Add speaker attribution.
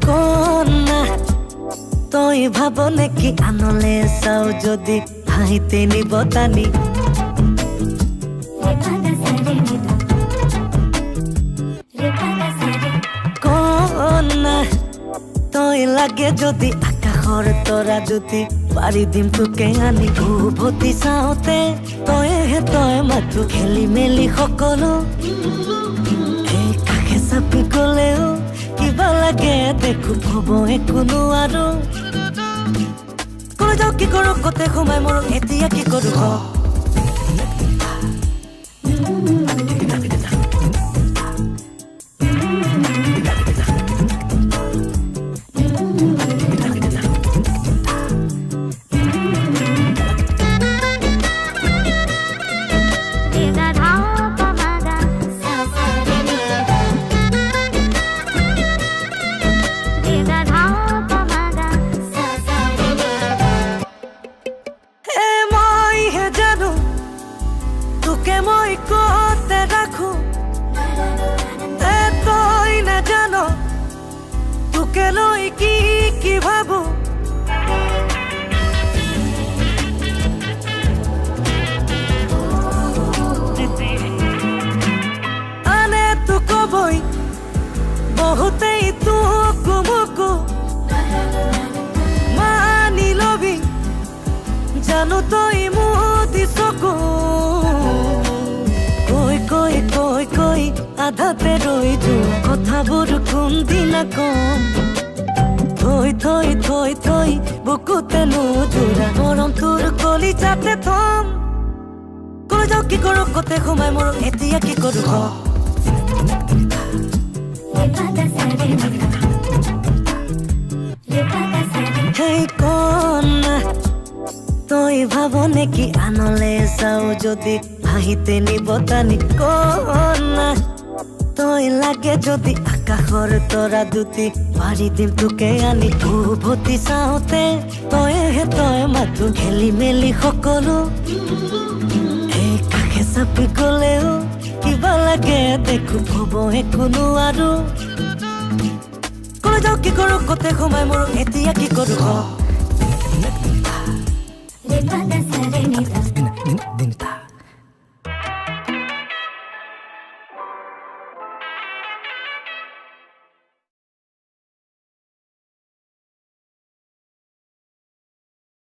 Speaker 1: কন্যা তই ভাব নেকি আনলে চাও যদি হাঁহিতে নিব টানি কন্যা তই লাগে যদি আকাশৰ তৰা যদি পাৰি দিম তোকে আনি উভতি চাওঁতে তই মাথো খেলি মেলি সকলো এই কাষে চাপি গলেও কিবা লাগে দেখো হব একো নোৱাৰো কৈ যাওঁ কি কৰো কতে সোমাই মোৰ এতিয়া কি কৰো ক তোকে মই কতে রাখো তই না জানো তোকে লৈ কি কি ভাবো আনে তো কবই বহুতেই তোকো মোকো মানি লবি জানো তই মুদি চকু কৈ আধাতে ৰৈ যোৱা কথাবোৰ কোনদিনা কম থৈ বুকুতে নোজোৰা মৰম তোৰ কলিজাতে থম কৈ যাওঁ কি কৰো কতে সোমাই মোৰ এতিয়া কি কৰো ক হেই কন্যা তই ভাব নেকি আনলে চাও যদি হাঁহিতে নিব টানি কন্যা তই লাগে যদি আকাশৰ তৰা দুটি পাৰি দিম তোকে আনি উভতি চাওঁতে তই মাথো খেলি মেলি সকলো এই কাষে চাপি গলেও কিবা লাগে দেখো হব একো নোৱাৰো কৈ যাওঁ কি কৰো কতে সোমাই মোৰ এতিয়া কি কৰো ক